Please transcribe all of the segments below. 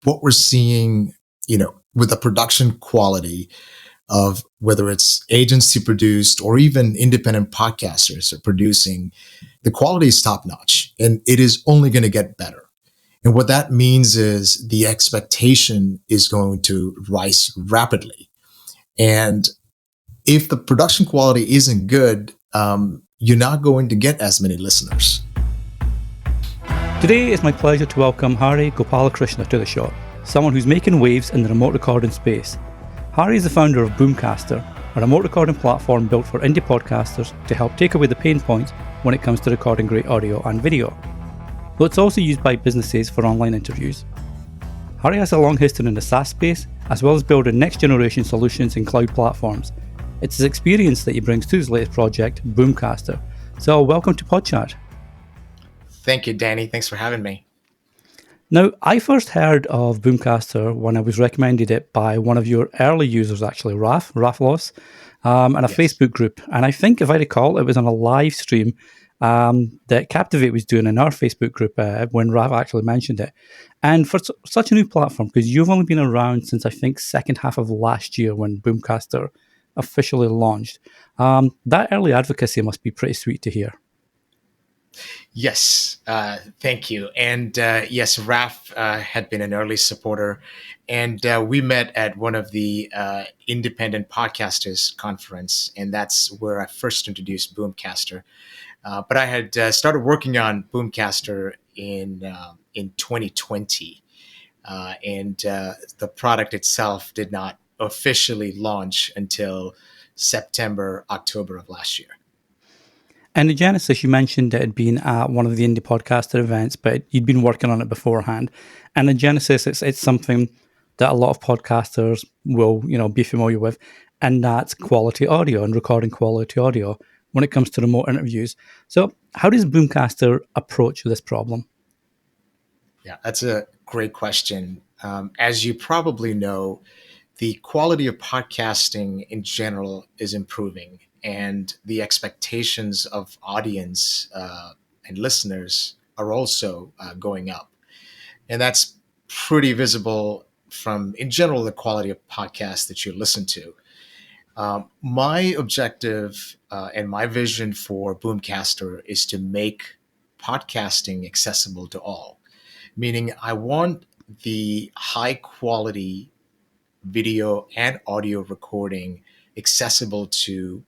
what we're seeing, with the production quality of whether it's agency produced or even independent podcasters are producing, the quality is top notch and it is only going to get better. And what that means is the expectation is going to rise rapidly. And if the production quality isn't good, you're not going to get as many listeners. Today it's my pleasure to welcome Hari Gopalakrishna to the show, someone who's making waves in the remote recording space. Hari is the founder of Boomcaster, a remote recording platform built for indie podcasters to help take away the pain points when it comes to recording great audio and video. Though it's also used by businesses for online interviews. Hari has a long history in the SaaS space, as well as building next-generation solutions in cloud platforms. It's his experience that he brings to his latest project, Boomcaster. So welcome to PodChat. Thank you, Danny. Thanks for having me. Now, I first heard of Boomcaster when I was recommended it by one of your early users, actually, Raf Loss, and a Facebook group. And I think, if I recall, it was on a live stream that Captivate was doing in our Facebook group when Raf actually mentioned it. And for such a new platform, because you've only been around since, I think, second half of last year when Boomcaster officially launched, that early advocacy must be pretty sweet to hear. Yes, thank you. And yes, Raf had been an early supporter, and we met at one of the independent podcasters conference, and that's where I first introduced Boomcaster. But I had started working on Boomcaster in 2020, and the product itself did not officially launch until September, October of last year. And the genesis, you mentioned it had been at one of the indie podcaster events, but you'd been working on it beforehand. And the genesis, it's something that a lot of podcasters will, be familiar with, and that's quality audio and recording quality audio when it comes to remote interviews. So, how does Boomcaster approach this problem? Yeah, that's a great question. As you probably know, the quality of podcasting in general is improving, and the expectations of audience and listeners are also going up. And that's pretty visible from, in general, the quality of podcasts that you listen to. My objective and my vision for Boomcaster is to make podcasting accessible to all, meaning I want the high quality video and audio recording accessible to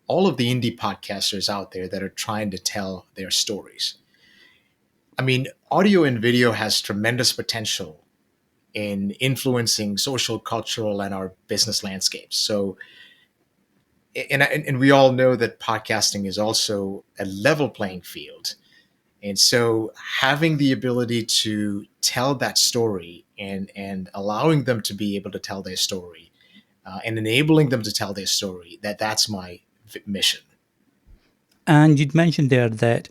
all of the indie podcasters out there that are trying to tell their stories. I mean, audio and video has tremendous potential in influencing social, cultural, and our business landscapes. So, and we all know that podcasting is also a level playing field. And so having the ability to tell that story and allowing them to be able to tell their story and enabling them to tell their story, that's my mission. And you'd mentioned there that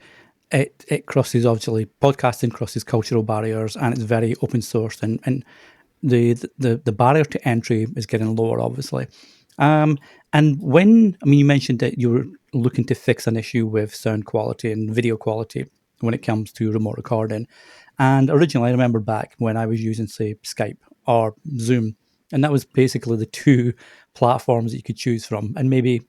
it crosses, obviously, podcasting crosses cultural barriers and it's very open source and the barrier to entry is getting lower, obviously. And you mentioned that you were looking to fix an issue with sound quality and video quality when it comes to remote recording. And originally, I remember back when I was using, say, Skype or Zoom, and that was basically the two platforms that you could choose from, and maybe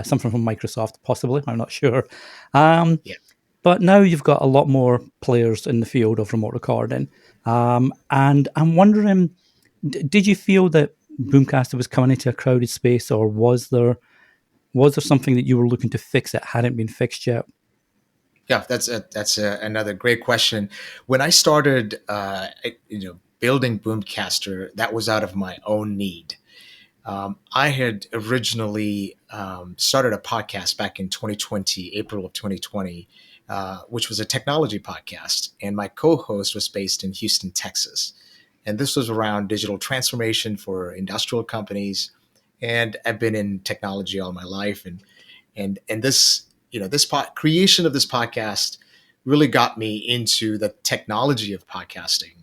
something from Microsoft, possibly. I'm not sure. Yeah. But now you've got a lot more players in the field of remote recording. And I'm wondering, did you feel that Boomcaster was coming into a crowded space, or was there something that you were looking to fix that hadn't been fixed yet? Yeah, that's another great question. When I started, building Boomcaster, that was out of my own need. I had originally started a podcast back in 2020, April of 2020, which was a technology podcast, and my co-host was based in Houston, Texas. And this was around digital transformation for industrial companies. And I've been in technology all my life, and this creation of this podcast really got me into the technology of podcasting.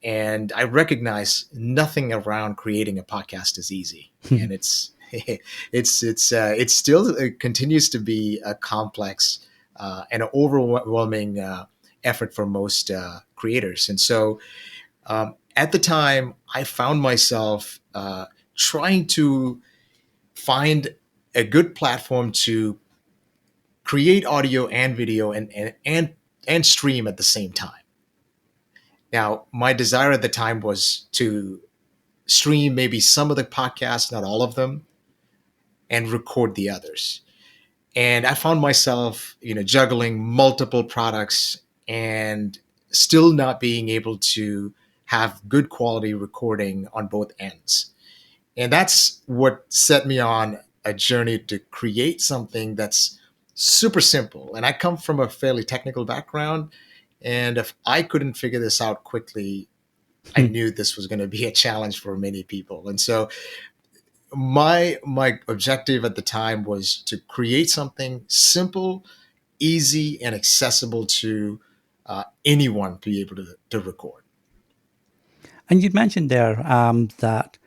And I recognize nothing around creating a podcast is easy, and it continues to be a complex and an overwhelming effort for most creators. And so At the time, I found myself trying to find a good platform to create audio and video and stream at the same time. Now, my desire at the time was to stream maybe some of the podcasts, not all of them, and record the others. And I found myself, juggling multiple products and still not being able to have good quality recording on both ends. And that's what set me on a journey to create something that's super simple. And I come from a fairly technical background. And if I couldn't figure this out quickly, I knew this was going to be a challenge for many people. And so my objective at the time was to create something simple, easy, and accessible to anyone to be able to record. And you'd mentioned there that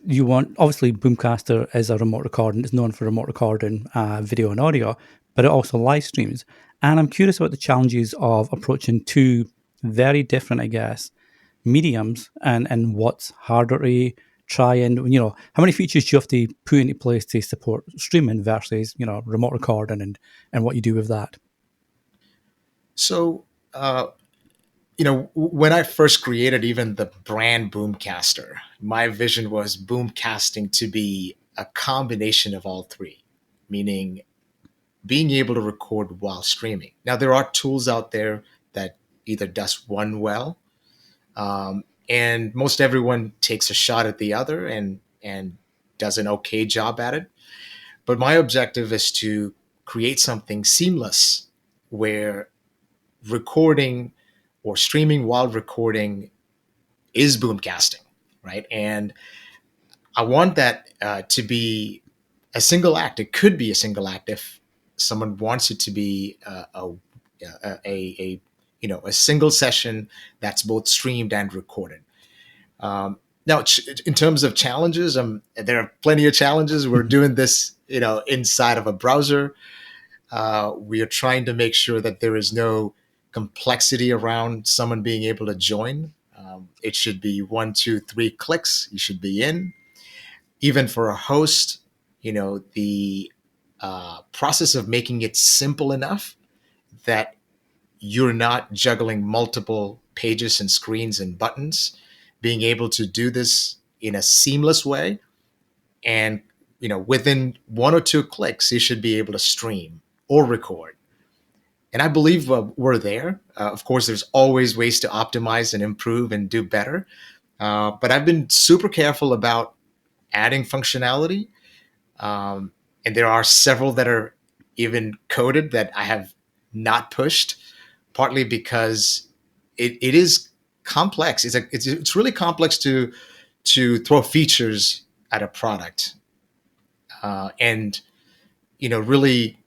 you want, obviously, Boomcaster is a remote recording. It's known for remote recording video and audio, but it also live streams. And I'm curious about the challenges of approaching two very different, I guess, mediums and what's harder to try and, how many features do you have to put into place to support streaming versus, remote recording and what you do with that? So, when I first created even the brand Boomcaster, my vision was boomcasting to be a combination of all three, meaning being able to record while streaming. Now, there are tools out there that either does one well, and most everyone takes a shot at the other and does an okay job at it. But my objective is to create something seamless where recording or streaming while recording is boomcasting, right? And I want that to be a single act. It could be a single act if someone wants it to be a single session that's both streamed and recorded. Now, in terms of challenges, there are plenty of challenges. We're doing this, inside of a browser. We are trying to make sure that there is no complexity around someone being able to join. It should be 1, 2, 3 clicks. You should be in. Even for a host, the process of making it simple enough that you're not juggling multiple pages and screens and buttons, being able to do this in a seamless way. And, within 1 or 2 clicks, you should be able to stream or record. And I believe we're there. Of course, there's always ways to optimize and improve and do better. But I've been super careful about adding functionality. And there are several that are even coded that I have not pushed, partly because it is complex. It's really complex to throw features at a product, and really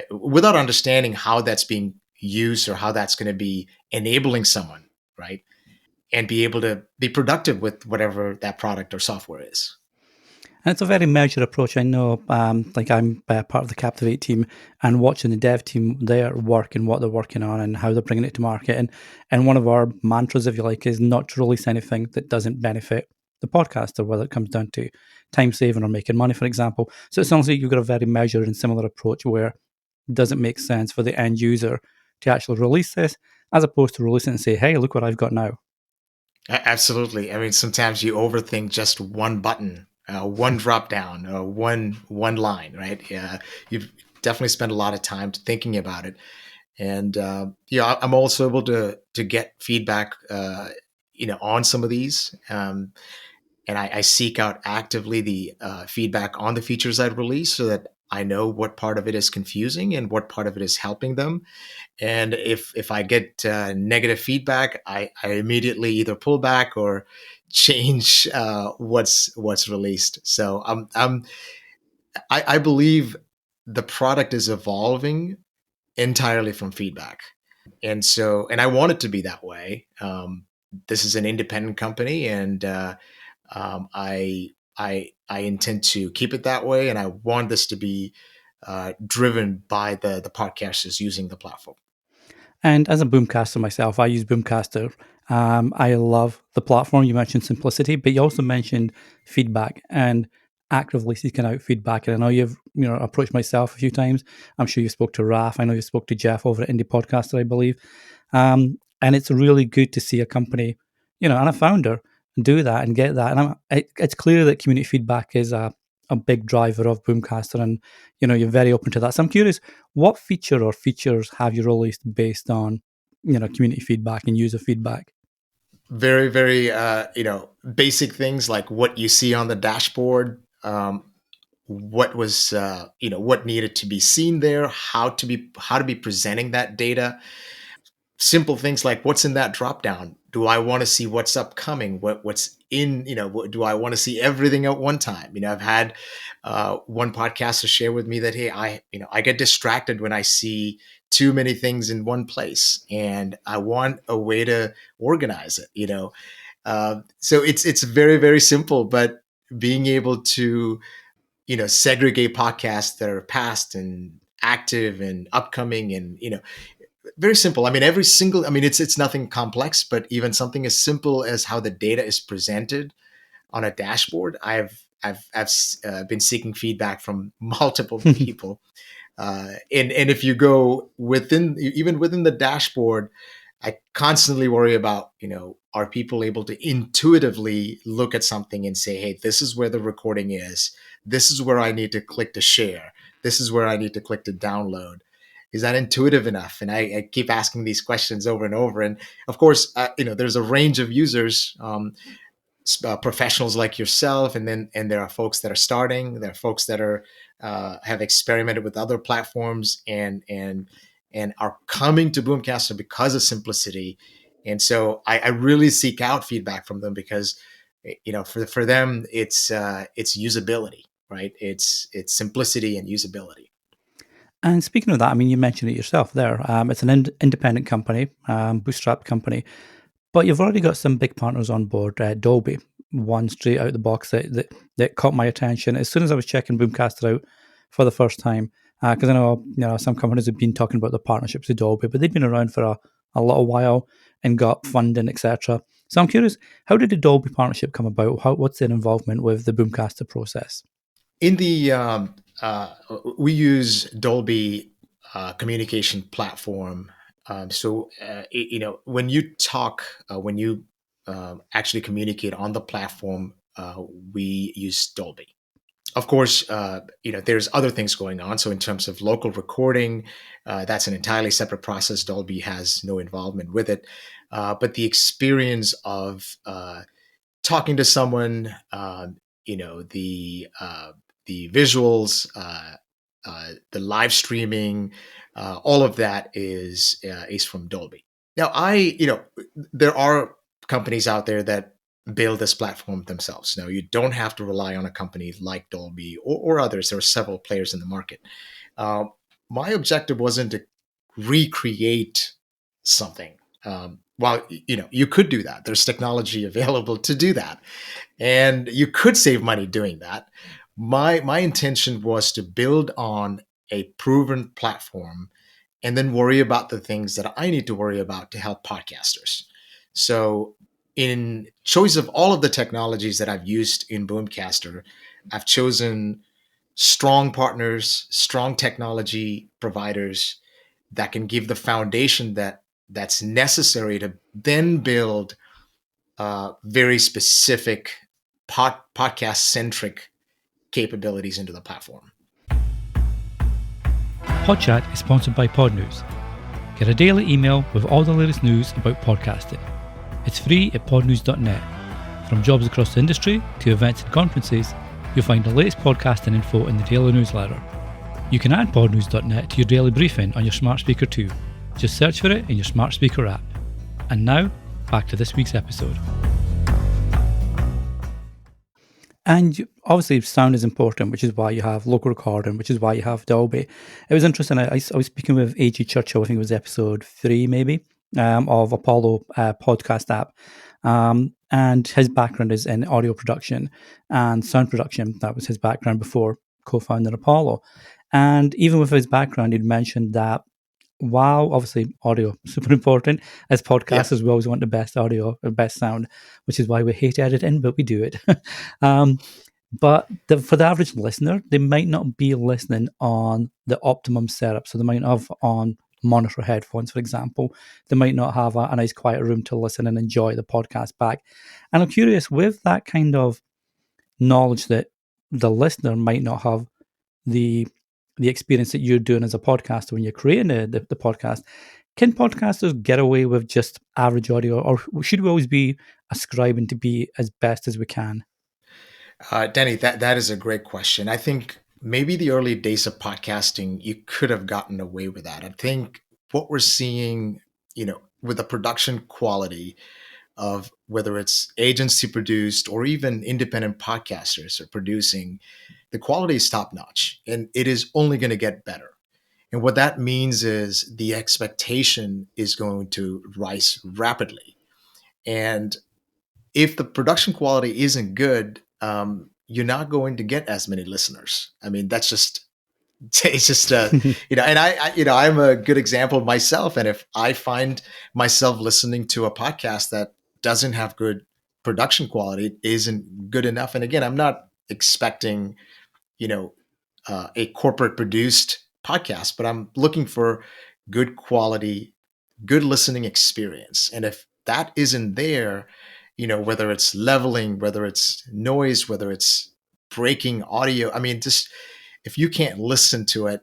without understanding how that's being used or how that's going to be enabling someone, right? And be able to be productive with whatever that product or software is. And it's a very measured approach. I know, like I'm part of the Captivate team and watching the dev team, their work and what they're working on and how they're bringing it to market. And one of our mantras, if you like, is not to release anything that doesn't benefit the podcaster, whether it comes down to time saving or making money, for example. So it sounds like you've got a very measured and similar approach where it doesn't make sense for the end user to actually release this, as opposed to release it and say, hey, look what I've got now. Absolutely. I mean, sometimes you overthink just one button, one drop down, one line, right? Yeah, you've definitely spent a lot of time thinking about it, and I'm also able to get feedback, on some of these, and I seek out actively the feedback on the features I release so that I know what part of it is confusing and what part of it is helping them. And if I get negative feedback, I immediately either pull back or change what's released. So I believe the product is evolving entirely from feedback, and I want it to be that way. This is an independent company, and I intend to keep it that way, and I want this to be driven by the podcasters using the platform. And as a Boomcaster myself, I use Boomcaster I love the platform. You mentioned simplicity, but you also mentioned feedback and actively seeking out feedback. And I know you've approached myself a few times. I'm sure you spoke to Raf. I know you spoke to Jeff over at Indie Podcaster, I believe. And it's really good to see a company, and a founder do that and get that. And it's clear that community feedback is a big driver of Boomcaster, and you're very open to that. So I'm curious, what feature or features have you released based on community feedback and user feedback? Very, very, basic things like what you see on the dashboard, what was, what needed to be seen there, how to be presenting that data. Simple things like what's in that drop down. Do I want to see what's upcoming? What's in, do I want to see everything at one time? I've had one podcaster share with me that, hey, I get distracted when I see too many things in one place, and I want a way to organize it. So it's very, very simple, but being able to segregate podcasts that are past and active and upcoming, and very simple. I mean, it's nothing complex, but even something as simple as how the data is presented on a dashboard, I've been seeking feedback from multiple people. And if you go within the dashboard, I constantly worry about, are people able to intuitively look at something and say, hey, this is where the recording is. This is where I need to click to share. This is where I need to click to download. Is that intuitive enough? And I keep asking these questions over and over. And of course, there's a range of users, professionals like yourself, and there are folks that are starting. There are folks that are have experimented with other platforms and are coming to Boomcaster because of simplicity. And so I really seek out feedback from them because for them it's usability, right? It's simplicity and usability. And speaking of that, I mean, you mentioned it yourself there. It's an independent company, bootstrap company, but you've already got some big partners on board. Dolby, one straight out the box that caught my attention as soon as I was checking Boomcaster out for the first time. Because I know some companies have been talking about the partnerships with Dolby, but they've been around for a little while and got funding, etc. So I'm curious, how did the Dolby partnership come about? What's their involvement with the Boomcaster process? In the We use Dolby communication platform. When you talk, when you actually communicate on the platform, we use Dolby. Of course, there's other things going on. So in terms of local recording, that's an entirely separate process. Dolby has no involvement with it. But the experience of talking to someone, the visuals, the live streaming, all of that is from Dolby. Now, there are companies out there that build this platform themselves. Now, you don't have to rely on a company like Dolby or others. There are several players in the market. Uh, my objective wasn't to recreate something. While you could do that, there's technology available to do that, and you could save money doing that. My intention was to build on a proven platform and then worry about the things that I need to worry about to help podcasters. So, in choice of all of the technologies that I've used in Boomcaster, I've chosen strong partners, strong technology providers that can give the foundation that's necessary to then build very specific podcast centric capabilities into the platform. Podchat is sponsored by Podnews. Get a daily email with all the latest news about podcasting. It's free at podnews.net. From jobs across the industry to events and conferences, you'll find the latest podcasting info in the daily newsletter. You can add podnews.net to your daily briefing on your smart speaker too. Just search for it in your smart speaker app. And now, back to this week's episode. And obviously, sound is important, which is why you have local recording, which is why you have Dolby. It was interesting. I was speaking with A.G. Churchill, I think it was episode 3, maybe, of Apollo podcast app. And his background is in audio production and sound production. That was his background before co-founding Apollo. And even with his background, he'd mentioned that while obviously audio super important, as Yeah. podcasters, we always want the best audio or best sound, which is why we hate editing, but we do it. um, but for the average listener, they might not be listening on the optimum setup. So they might have on monitor headphones, for example. They might not have a nice quiet room to listen and enjoy the podcast back. And I'm curious, with that kind of knowledge that the listener might not have the experience that you're doing as a podcaster when you're creating the podcast, can podcasters get away with just average audio, or should we always be ascribing to be as best as we can? Denny, that is a great question. I think maybe the early days of podcasting, you could have gotten away with that. I think what we're seeing, with the production quality of whether it's agency produced or even independent podcasters are producing, the quality is top notch and it is only going to get better. And what that means is the expectation is going to rise rapidly. And if the production quality isn't good, you're not going to get as many listeners. I mean, that's just it's just and I'm a good example of myself. And if I find myself listening to a podcast that doesn't have good production quality, it isn't good enough. And again, I'm not expecting you know a corporate produced podcast, but I'm looking for good quality, good listening experience. And if that isn't there, whether it's leveling, whether it's noise, whether it's breaking audio, I mean, just if you can't listen to it,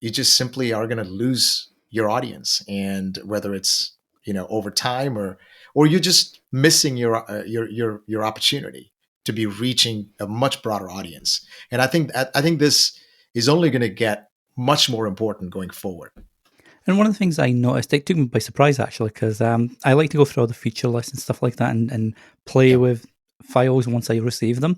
you just simply are going to lose your audience. And whether it's over time or you're just missing your opportunity to be reaching a much broader audience. And I think this is only going to get much more important going forward. And one of the things I noticed, it took me by surprise actually, because I like to go through all the feature lists and stuff like that and play Yeah. with files once I receive them.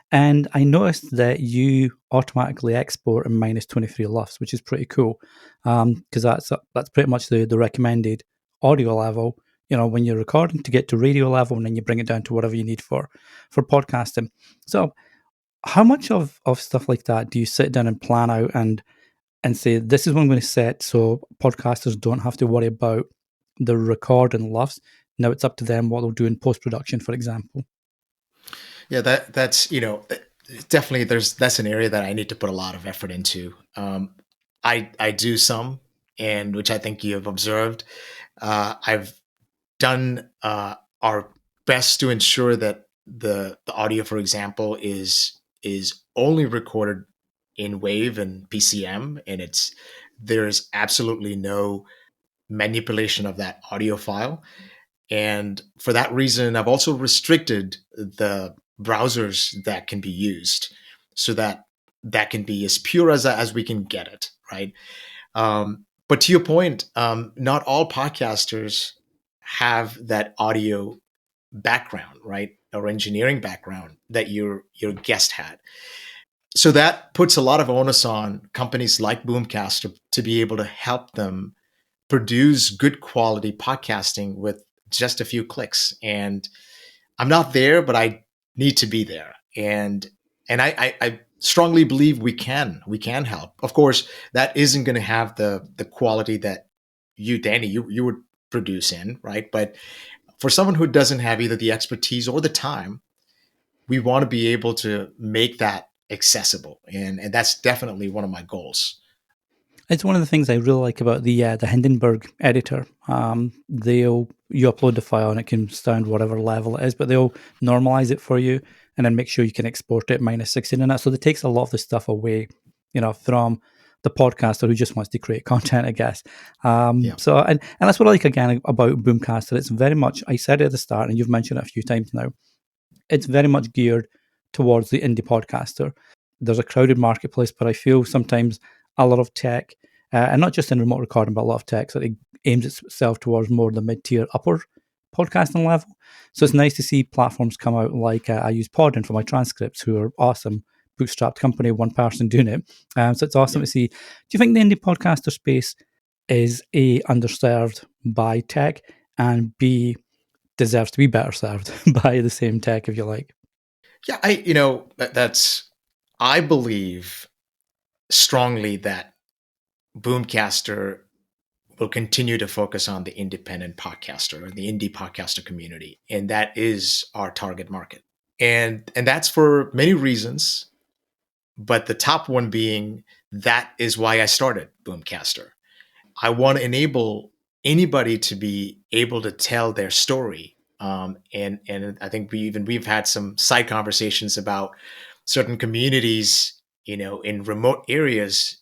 And I noticed that you automatically export in minus 23 LUFS, which is pretty cool, because that's pretty much the recommended audio level. When you're recording to get to radio level, and then you bring it down to whatever you need for podcasting. So, how much of stuff like that do you sit down and plan out and say, this is what I'm going to set so podcasters don't have to worry about the recording LUFS? Now it's up to them what they'll do in post production, for example. Yeah, that's definitely that's an area that I need to put a lot of effort into. I do some, and which I think you have observed. I've done our best to ensure that the audio, for example, is only recorded in WAV and PCM, and there's absolutely no manipulation of that audio file. And for that reason, I've also restricted the browsers that can be used so that that can be as pure as we can get it, right? But to your point, not all podcasters have that audio background, right, or engineering background that your guest had. So that puts a lot of onus on companies like Boomcaster to be able to help them produce good quality podcasting with just a few clicks. And I'm not there, but I need to be there. And I strongly believe we can help. Of course, that isn't going to have the quality that you, Danny, you would produce in, right? But for someone who doesn't have either the expertise or the time, we want to be able to make that accessible, and that's definitely one of my goals. It's one of the things I really like about the Hindenburg editor. You upload the file and it can stand whatever level it is, but they'll normalize it for you and then make sure you can export it minus 16 and that. So it takes a lot of the stuff away, from the podcaster who just wants to create content, I guess. Yeah. And that's what I like again about Boomcaster. It's very much, I said it at the start, and you've mentioned it a few times now. It's very much geared towards the indie podcaster. There's a crowded marketplace, but I feel sometimes a lot of tech, and not just in remote recording, but a lot of tech, so it aims itself towards more the mid-tier, upper podcasting level. So it's nice to see platforms come out like I use Podin for my transcripts, who are awesome, bootstrapped company, one person doing it. So it's awesome Yeah. to see. Do you think the indie podcaster space is A, underserved by tech, and B, deserves to be better served by the same tech, if you like? Yeah, that's I believe strongly that Boomcaster will continue to focus on the independent podcaster or the indie podcaster community, and that is our target market. And that's for many reasons, but the top one being that is why I started Boomcaster. I want to enable anybody to be able to tell their story. And I think we've had some side conversations about certain communities, in remote areas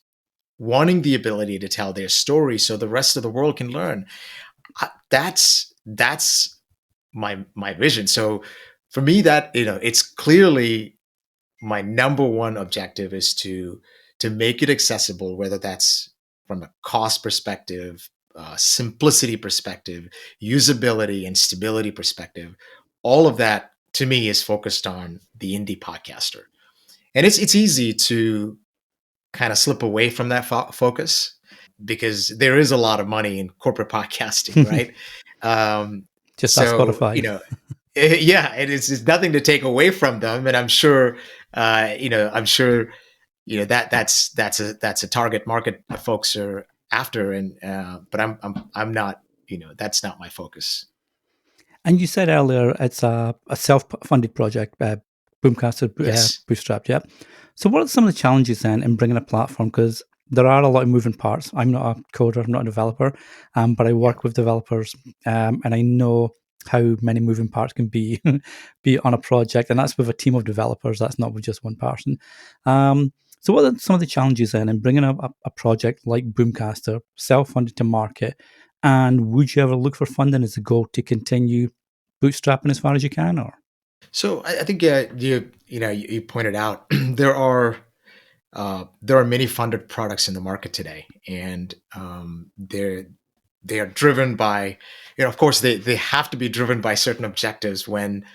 wanting the ability to tell their story so the rest of the world can learn. That's my vision. So for me, that it's clearly my number one objective is to make it accessible, whether that's from a cost perspective, simplicity perspective, usability and stability perspective. All of that to me is focused on the indie podcaster, and it's easy to kind of slip away from that focus because there is a lot of money in corporate podcasting, right? Um, Just ask so Spotify. yeah, it's nothing to take away from them, and I'm sure, I'm sure, that's a target market that folks are after, and but I'm not, that's not my focus. And you said earlier it's a self-funded project, Boomcaster Yes. Bootstrapped, yeah. So what are some of the challenges then in bringing a platform? Because there are a lot of moving parts. I'm not a coder, I'm not a developer, but I Yeah. work with developers, and I know how many moving parts can be be on a project, and that's with a team of developers. That's not with just one person. So what are some of the challenges then in bringing a project like Boomcaster, self-funded to market? And would you ever look for funding as a goal to continue bootstrapping as far as you can? Or So I think you pointed out there are many funded products in the market today, and they are driven by, of course, they have to be driven by certain objectives when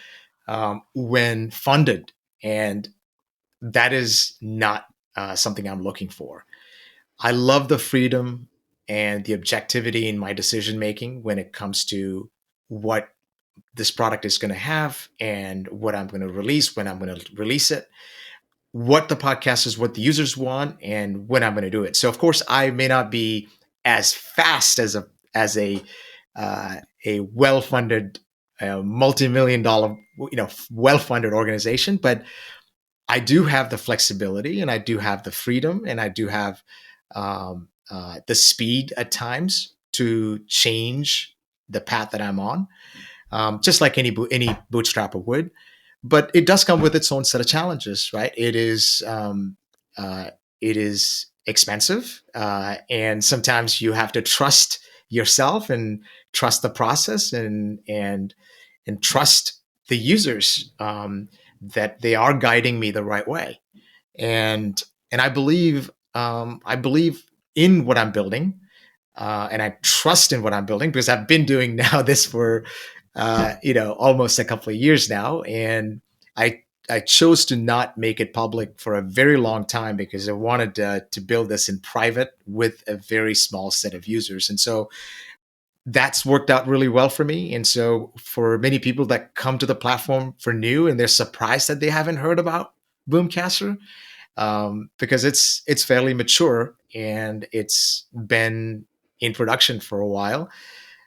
funded, and that is not something I'm looking for. I love the freedom and the objectivity in my decision making when it comes to what this product is going to have and what I'm going to release, when I'm going to release it, what the podcast is, what the users want, and when I'm going to do it. So of course, I may not be as fast as a well-funded, multi-million dollar, well-funded organization, but I do have the flexibility, and I do have the freedom, and I do have the speed at times to change the path that I'm on, just like any bootstrapper would. But it does come with its own set of challenges, right? It is expensive, and sometimes you have to trust yourself and trust the process, and trust the users, that they are guiding me the right way. And I believe in what I'm building, and I trust in what I'm building because I've been doing now this for almost a couple of years now, and I chose to not make it public for a very long time because I wanted to build this in private with a very small set of users, and so that's worked out really well for me. And so for many people that come to the platform for new and they're surprised that they haven't heard about Boomcaster, because it's fairly mature and it's been in production for a while.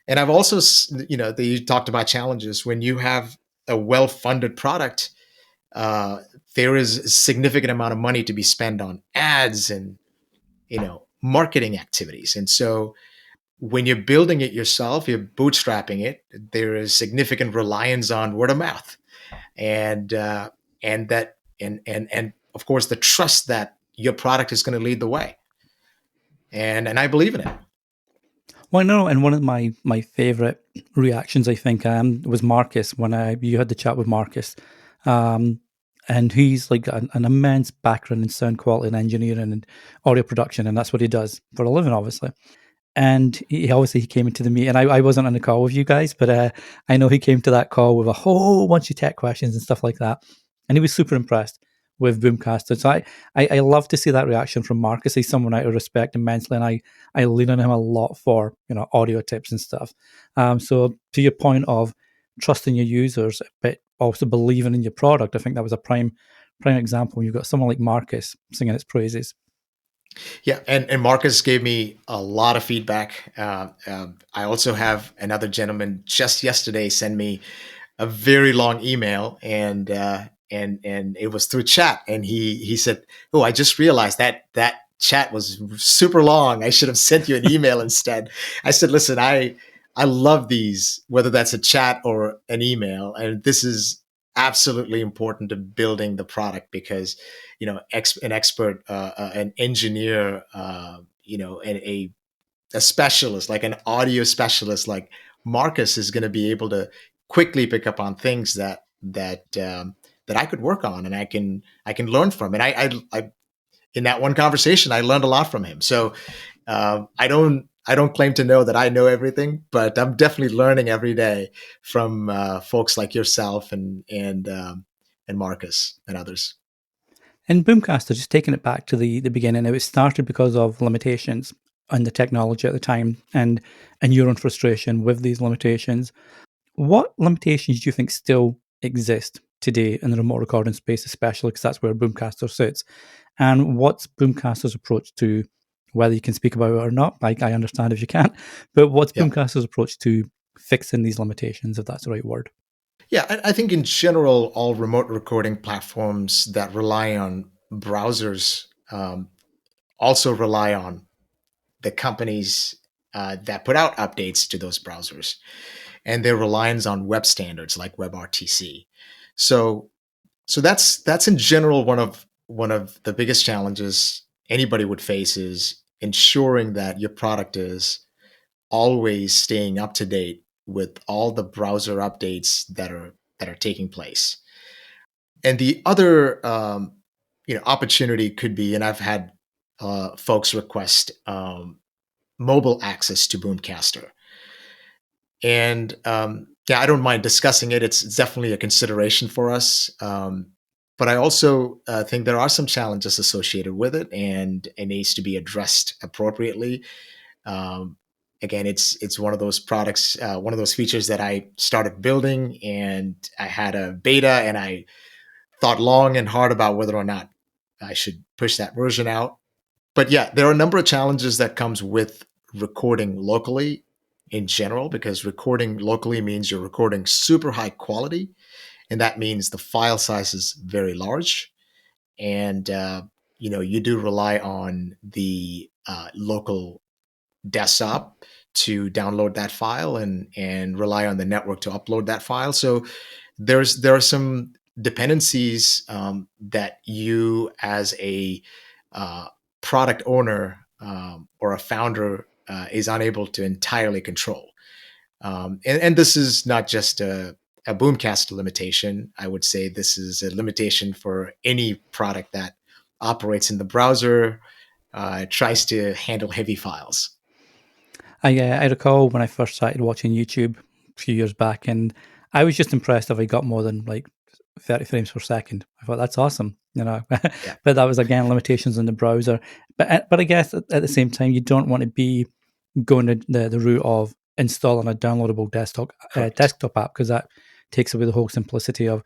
And I've also, you talked about challenges when you have a well-funded product. There is a significant amount of money to be spent on ads and marketing activities, and so when you're building it yourself, you're bootstrapping it. There is significant reliance on word of mouth, and that and of course the trust that your product is going to lead the way, and I believe in it. well, no, and one of my favorite reactions, I think, was Marcus when you had the chat with Marcus, um, and he's like an immense background in sound quality and engineering and audio production, and that's what he does for a living, obviously. And he obviously he came into the meeting. I wasn't on the call with you guys, but I know he came to that call with a whole bunch of tech questions and stuff like that, and he was super impressed with Boomcaster. So I love to see that reaction from Marcus. He's someone I respect immensely, and I lean on him a lot for audio tips and stuff. So to your point of trusting your users, but also believing in your product, I think that was a prime example. You've got someone like Marcus singing its praises. Yeah, and Marcus gave me a lot of feedback. I also have another gentleman just yesterday send me a very long email, and it was through chat, and he said, "Oh, I just realized that chat was super long. I should have sent you an email instead." I said, "Listen, I love these, whether that's a chat or an email, and this is absolutely important to building the product because an expert, an engineer, a specialist, like an audio specialist, like Marcus, is going to be able to quickly pick up on things that I could work on, and I can learn from. And I in that one conversation, I learned a lot from him. So I don't claim to know that I know everything, but I'm definitely learning every day from folks like yourself and Marcus and others. In Boomcaster, just taking it back to the beginning, it was started because of limitations on the technology at the time and your own frustration with these limitations. What limitations do you think still exist today in the remote recording space, especially because that's where Boomcaster sits? And what's Boomcaster's approach to whether you can speak about it or not? I understand if you can't, but what's Yeah. Boomcaster's approach to fixing these limitations, if that's the right word? Yeah, I think in general, all remote recording platforms that rely on browsers also rely on the companies that put out updates to those browsers and their reliance on web standards like WebRTC. So, so that's in general one of the biggest challenges anybody would face is ensuring that your product is always staying up to date with all the browser updates that are taking place. And the other opportunity could be, and I've had folks request mobile access to Boomcaster, and yeah, I don't mind discussing it. It's definitely a consideration for us. But I also think there are some challenges associated with it, and it needs to be addressed appropriately. Um, Again, it's one of those products, one of those features that I started building, and I had a beta, and I thought long and hard about whether or not I should push that version out. But yeah, there are a number of challenges that comes with recording locally in general, because recording locally means you're recording super high quality, and that means the file size is very large, and you do rely on the local desktop to download that file and rely on the network to upload that file. So there are some dependencies that you as a uh, product owner or a founder is unable to entirely control. And this is not just a Boomcast limitation. I would say this is a limitation for any product that operates in the browser, tries to handle heavy files. I recall when I first started watching YouTube a few years back, and I was just impressed if I got more than like 30 frames per second. I thought that's awesome, Yeah, but that was again limitations in the browser. But I guess at the same time, you don't want to be going the route of installing a downloadable correct. desktop app because that takes away the whole simplicity of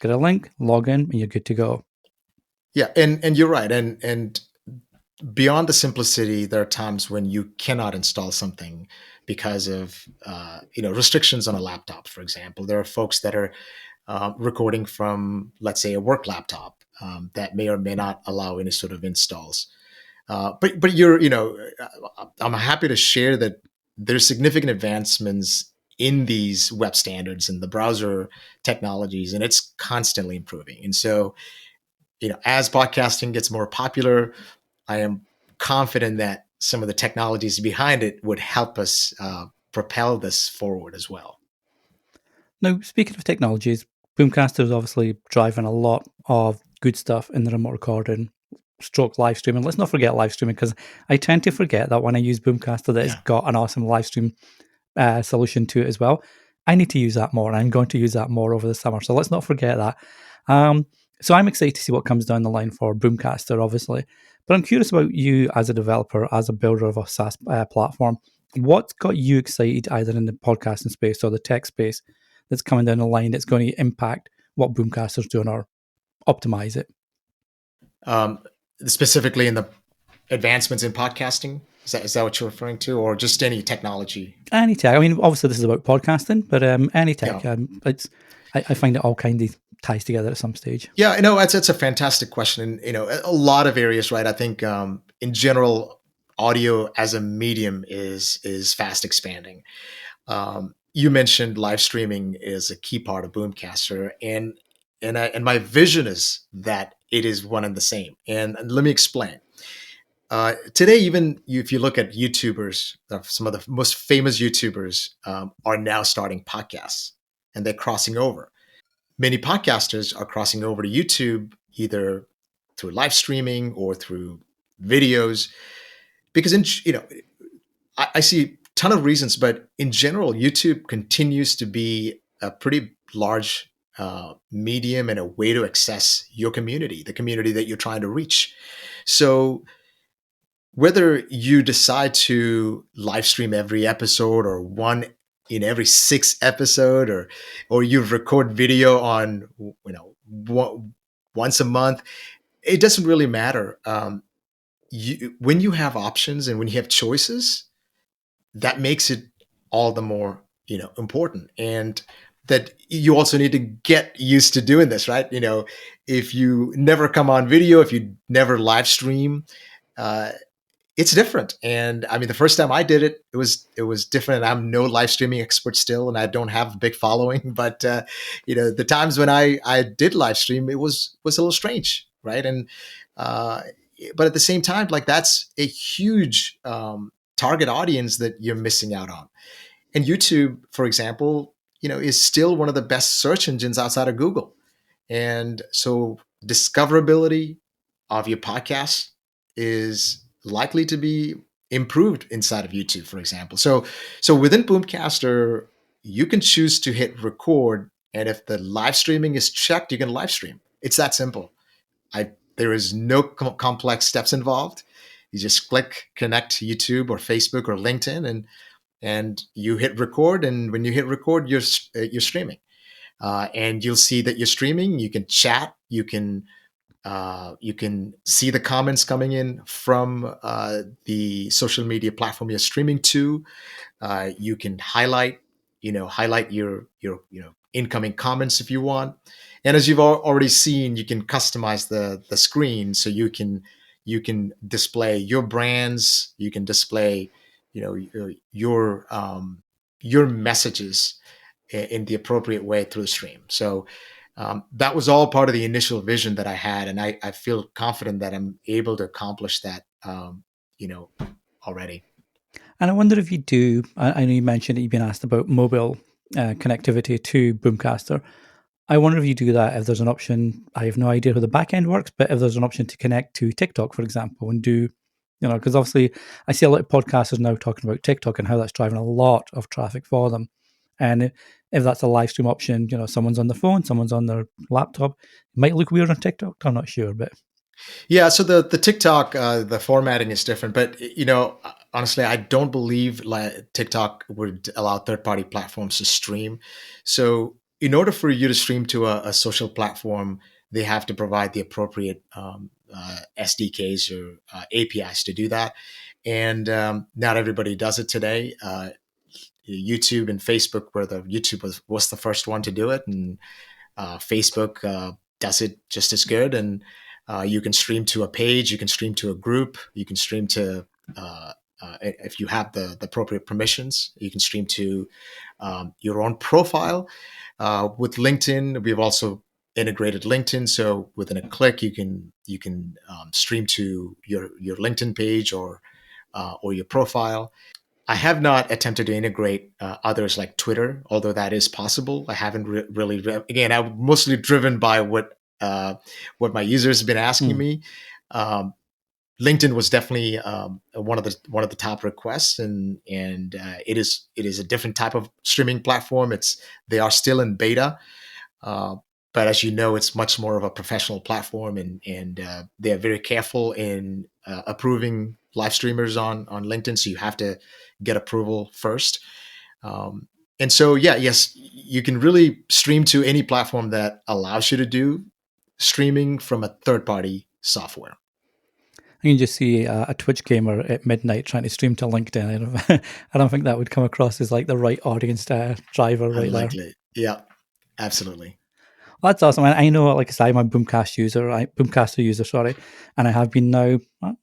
get a link, log in, and you're good to go. Yeah, and you're right. And beyond the simplicity, there are times when you cannot install something because of restrictions on a laptop. For example, there are folks that are recording from, let's say, a work laptop that may or may not allow any sort of installs. But I'm happy to share that there's significant advancements in these web standards and the browser technologies, and it's constantly improving. And so, as podcasting gets more popular, I am confident that some of the technologies behind it would help us propel this forward as well. Now, speaking of technologies, Boomcaster is obviously driving a lot of good stuff in the remote recording stroke live streaming. Let's not forget live streaming because I tend to forget that when I use Boomcaster that it's Yeah. got an awesome live stream solution to it as well. I need to use that more and I'm going to use that more over the summer. So let's not forget that. Um, so I'm excited to see what comes down the line for Boomcaster, obviously. But I'm curious about you as a developer, as a builder of a SaaS platform. What's got you excited either in the podcasting space or the tech space that's coming down the line that's going to impact what Boomcaster's doing or optimize it? Um, Specifically in the advancements in podcasting. Is that what you're referring to, or just any technology? Any tech. I mean, obviously this is about podcasting, but any Yeah. tech. I find it all kind of ties together at some stage. Yeah, no, that's a fantastic question. And, a lot of areas, right? I think in general, audio as a medium is fast expanding. You mentioned live streaming is a key part of Boomcaster, and my vision is that it is one and the same. And let me explain. Today, even if you look at YouTubers, some of the most famous YouTubers are now starting podcasts, and they're crossing over. Many podcasters are crossing over to YouTube either through live streaming or through videos because I see a ton of reasons, but in general, YouTube continues to be a pretty large medium and a way to access your community, the community that you're trying to reach. So whether you decide to live stream every episode or one in every 6 episode, or you record video on once a month, it doesn't really matter. When you have options and when you have choices, that makes it all the more important. And that you also need to get used to doing this, right? If you never come on video, if you never live stream, uh, it's different. And I mean, the first time I did it, it was different. I'm no live streaming expert still, and I don't have a big following. But the times when I did live stream, it was a little strange, right? And uh, but at the same time, like, that's a huge target audience that you're missing out on. And YouTube, for example, is still one of the best search engines outside of Google. And so discoverability of your podcast is likely to be improved inside of YouTube, for example. So within Boomcaster, you can choose to hit record, and if the live streaming is checked, you can live stream. It's that simple. There is no complex steps involved. You just click connect to YouTube or Facebook or LinkedIn, and you hit record. And when you hit record, you're streaming, and you'll see that you're streaming. You can chat. You can see the comments coming in from the social media platform you're streaming to. You can highlight your incoming comments if you want. And as you've already seen, you can customize the screen so you can display your brands. You can display your messages in the appropriate way through the stream. So that was all part of the initial vision that I had, and I feel confident that I'm able to accomplish that. Already. And I wonder if you do. I know you mentioned that you've been asked about mobile connectivity to Boomcaster. I wonder if you do that, if there's an option. I have no idea how the back end works, but if there's an option to connect to TikTok, for example, and do, because obviously I see a lot of podcasters now talking about TikTok and how that's driving a lot of traffic for them. And if that's a live stream option, someone's on the phone, someone's on their laptop, it might look weird on TikTok. I'm not sure, but Yeah, so the TikTok, the formatting is different, but honestly, I don't believe TikTok would allow third-party platforms to stream. So in order for you to stream to a social platform, they have to provide the appropriate SDKs or APIs to do that. And not everybody does it today. YouTube and Facebook YouTube was the first one to do it, and Facebook does it just as good. And you can stream to a page, you can stream to a group, you can stream to, if you have the appropriate permissions, you can stream to your own profile. With LinkedIn, we've also integrated LinkedIn, so within a click, you can stream to your LinkedIn page or your profile. I have not attempted to integrate others like Twitter, although that is possible. I haven't really. Again, I'm mostly driven by what my users have been asking me. Um, LinkedIn was definitely one of the top requests, and it is a different type of streaming platform. They are still in beta, uh, but as you know, it's much more of a professional platform, and they are very careful in approving live streamers on LinkedIn. So you have to get approval first. And so, yeah, yes, you can really stream to any platform that allows you to do streaming from a third party software. I can just see a Twitch gamer at midnight trying to stream to LinkedIn. I don't think that would come across as like the right audience driver right there. Unlikely. Yeah, absolutely. Well, that's awesome. I know, like I say, I'm a Boomcaster user, sorry, and I have been now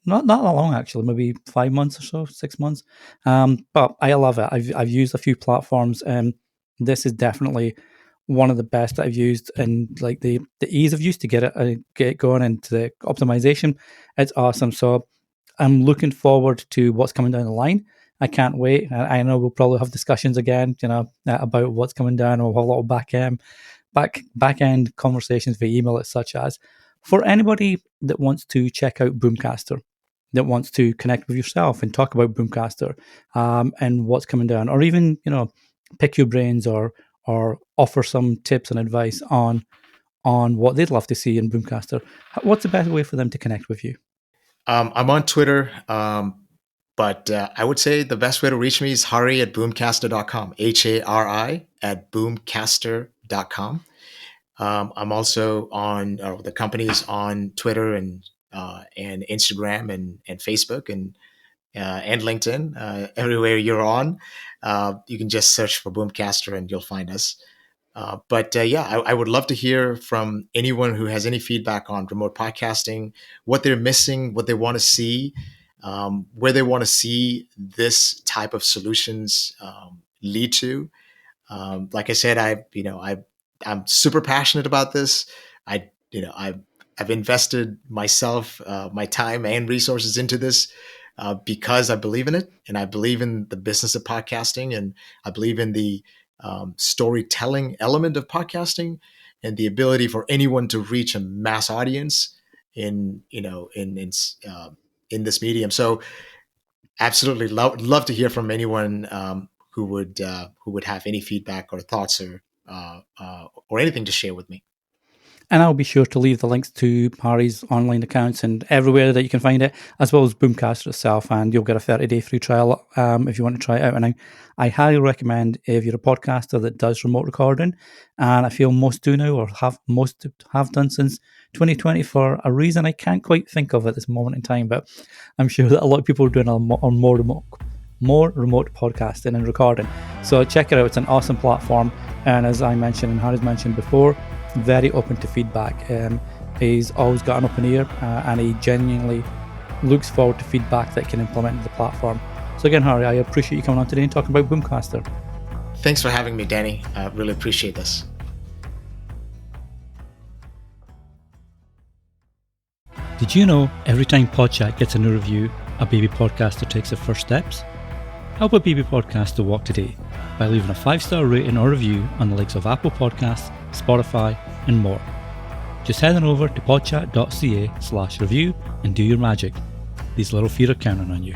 not that long actually, maybe 5 months or so, 6 months. But I love it. I've used a few platforms, and this is definitely one of the best that I've used, and like the ease of use to get it going into the optimization. It's awesome. So I'm looking forward to what's coming down the line. I can't wait. I know we'll probably have discussions again, about what's coming down, or we'll have a little back end conversations via email, such as for anybody that wants to check out Boomcaster, that wants to connect with yourself and talk about Boomcaster, and what's coming down, or even pick your brains or offer some tips and advice on what they'd love to see in Boomcaster. What's the best way for them to connect with you? I'm on Twitter, but I would say the best way to reach me is Hari at boomcaster.com, HARI at boomcaster.com. I'm also on, the company is on Twitter and Instagram and Facebook and LinkedIn. Everywhere you're on, you can just search for Boomcaster and you'll find us. But I would love to hear from anyone who has any feedback on remote podcasting, what they're missing, what they want to see, where they want to see this type of solutions lead to. Like I said, I'm super passionate about this. I've invested myself, my time and resources into this because I believe in it, and I believe in the business of podcasting, and I believe in the storytelling element of podcasting, and the ability for anyone to reach a mass audience in this medium. So, absolutely love to hear from anyone who would have any feedback or thoughts or anything to share with me. And I'll be sure to leave the links to Hari's online accounts and everywhere that you can find it, as well as Boomcaster itself. And you'll get a 30-day free trial if you want to try it out. And I highly recommend, if you're a podcaster that does remote recording, and I feel most do now, or most have done since 2020 for a reason I can't quite think of at this moment in time, but I'm sure that a lot of people are doing more remote podcasting and recording. So check it out. It's an awesome platform. And as I mentioned, and Hari's mentioned before, very open to feedback. He's always got an open ear, and he genuinely looks forward to feedback that can implement into the platform. So again, Hari, I appreciate you coming on today and talking about Boomcaster. Thanks for having me, Danny. I really appreciate this. Did you know every time Podchat gets a new review, a baby podcaster takes the first steps? Help a baby podcaster walk today by leaving a 5-star rating or review on the likes of Apple Podcasts, Spotify, and more. Just head on over to podchat.ca/review and do your magic. These little feet are counting on you.